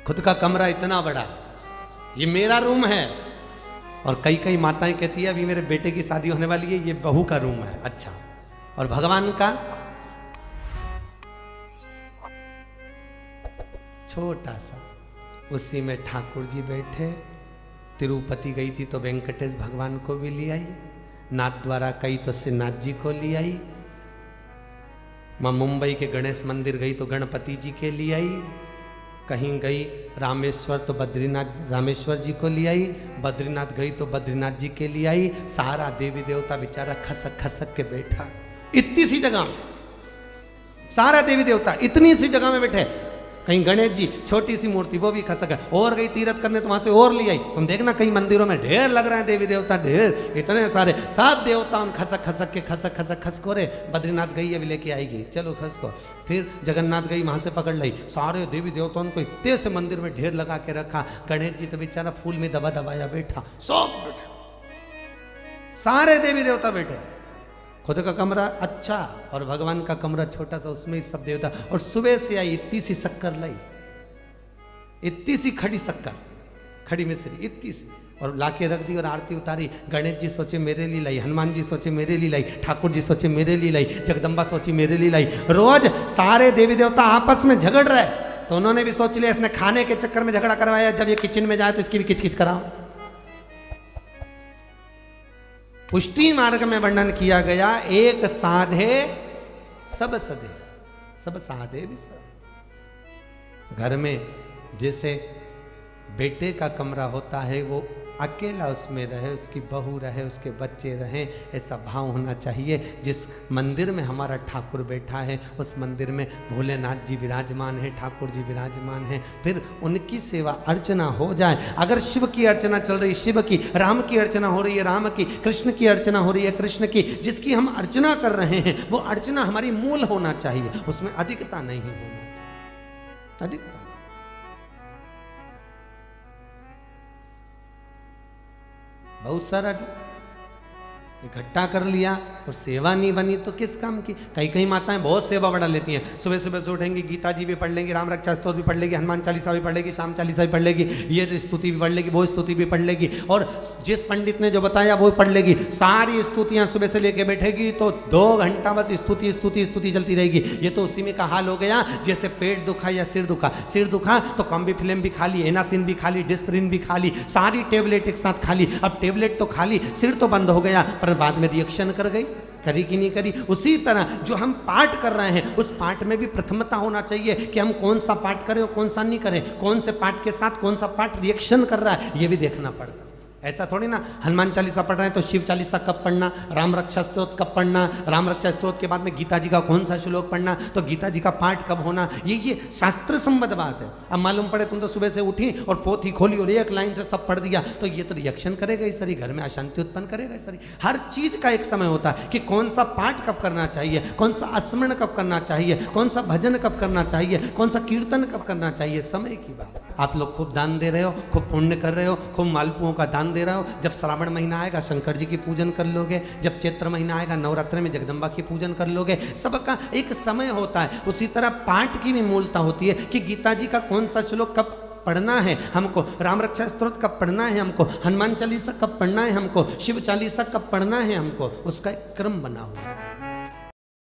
खुद का कमरा इतना बड़ा, ये मेरा रूम है। और कई कई माताएं कहती है अभी मेरे बेटे की शादी होने वाली है, ये बहू का रूम है। अच्छा, और भगवान का छोटा सा, उसी में ठाकुर जी बैठे। तिरुपति गई थी तो वेंकटेश भगवान को भी ले आई, नाथ द्वारा कई तो श्रीनाथ जी को ले आई, मां मुंबई के गणेश मंदिर गई तो गणपति जी के लिए आई, कहीं गई रामेश्वर तो बद्रीनाथ रामेश्वर जी को ले आई, बद्रीनाथ गई तो बद्रीनाथ जी के लिए आई। सारा देवी देवता बेचारा खसक खसक के बैठा, इतनी सी जगह में सारा देवी देवता इतनी सी जगह में बैठे। कहीं गणेश जी छोटी सी मूर्ति वो भी खसक है, और गई तीरथ करने तो वहां से और ले आई। तुम देखना कई मंदिरों में ढेर लग रहे हैं देवी देवता, ढेर इतने सारे, सब देवता हम खसक खसक के खसको रे। बद्रीनाथ गई अभी लेके आएगी, चलो खसको। फिर जगन्नाथ गई, वहां से पकड़ लाई। सारे देवी देवताओं को इतने से मंदिर में ढेर लगा के रखा। गणेश जी तो बेचारा फूल में दबा दबाया बैठा, सब बैठे, सारे देवी देवता बैठे। खुद का कमरा अच्छा और भगवान का कमरा छोटा सा, उसमें सब देवता। और सुबह से आई, इतनी सी शक्कर लाई, इतनी सी खड़ी शक्कर, खड़ी मिश्री इतनी सी, और लाके रख दी और आरती उतारी। गणेश जी सोचे मेरे लिए लाई, हनुमान जी सोचे मेरे लिए लाई, ठाकुर जी सोचे मेरे लिए लाई, जगदम्बा सोची मेरे लिए लाई। रोज सारे देवी देवता आपस में झगड़ रहे, तो उन्होंने भी सोच लिया इसने खाने के चक्कर में झगड़ा करवाया, जब ये किचन में जाए तो इसकी भी किचकिच कराओ। पुष्टि मार्ग में वर्णन किया गया, एक साधे सब सधे, सब साधे भी सब। घर में जैसे बेटे का कमरा होता है, वो अकेला उसमें रहे, उसकी बहू रहे, उसके बच्चे रहें, ऐसा भाव होना चाहिए। जिस मंदिर में हमारा ठाकुर बैठा है, उस मंदिर में भोलेनाथ जी विराजमान है, ठाकुर जी विराजमान है, फिर उनकी सेवा अर्चना हो जाए। अगर शिव की अर्चना चल रही शिव की, राम की अर्चना हो रही है राम की, कृष्ण की अर्चना हो रही है कृष्ण की, जिसकी हम अर्चना कर रहे हैं वो अर्चना हमारी मूल होना चाहिए, उसमें अधिकता नहीं होना चाहिए, अधिकता। बहुत सारा इकट्ठा कर लिया और सेवा नहीं बनी तो किस काम की। कई कई माताएं बहुत सेवा बढ़ा लेती हैं, सुबह सुबह से उठेंगी, गीता जी भी पढ़ लेंगी, राम रक्षा स्तोत्र भी पढ़ लेगी, हनुमान चालीसा भी पढ़ लेगी, शाम चालीसा भी पढ़ लेगी, ये स्तुति भी पढ़ लेगी, वो स्तुति भी पढ़ लेगी, और जिस पंडित ने जो बताया वो पढ़ लेगी। सारी स्तुतियां सुबह से लेके बैठेगी तो 2 घंटा बस स्तुति स्तुति स्तुति चलती रहेगी। ये तो उसी में का हाल हो गया जैसे पेट दुखा या सिर दुखा, सिर दुखा तो कॉम्बिफ्लेम भी खा ली, एनासिन भी खा ली, डिस्प्रिन भी खा ली, सारी टेबलेट एक साथ खा ली। अब टेबलेट तो खा ली, सिर तो बंद हो गया, पर बाद में रिएक्शन कर गई, करी कि नहीं करी। उसी तरह जो हम पाठ कर रहे हैं, उस पाठ में भी प्रथमता होना चाहिए कि हम कौन सा पाठ करें और कौन सा नहीं करें, कौन से पाठ के साथ कौन सा पाठ रिएक्शन कर रहा है, ये भी देखना पड़ता। ऐसा थोड़ी ना हनुमान चालीसा पढ़ रहे हैं तो शिव चालीसा कब पढ़ना, राम रक्षा स्तोत्र कब पढ़ना, राम रक्षा स्तोत्र के बाद में गीता जी का कौन सा श्लोक पढ़ना, तो गीता जी का पाठ कब होना, ये शास्त्र संबद्ध बात है। अब मालूम पड़े तुम तो सुबह से उठी और पोथी खोली और एक लाइन से सब पढ़ दिया, तो ये तो रिएक्शन करेगा इस सरी, घर में अशांति उत्पन्न करेगा इस सरी। हर चीज का एक समय होता है कि कौन सा पाठ कब करना चाहिए, कौन सा स्मरण कब करना चाहिए, कौन सा भजन कब करना चाहिए, कौन सा कीर्तन कब करना चाहिए, समय की बात। आप लोग खूब दान दे रहे हो, खूब पुण्य कर रहे हो, खूब मालपुओं का दान दे रहे हो। जब श्रावण महीना आएगा शंकर जी की पूजन कर लोगे, जब चैत्र महीना आएगा नवरात्र में जगदम्बा की पूजन कर लोगे। सबका एक समय होता है। उसी तरह पाठ की भी मूलता होती है कि गीता जी का कौन सा श्लोक कब पढ़ना है हमको, राम रक्षा स्तोत्र कब पढ़ना है हमको, हनुमान चालीसा कब पढ़ना है हमको, शिव चालीसा कब पढ़ना है हमको, उसका एक क्रम बना हुआ है।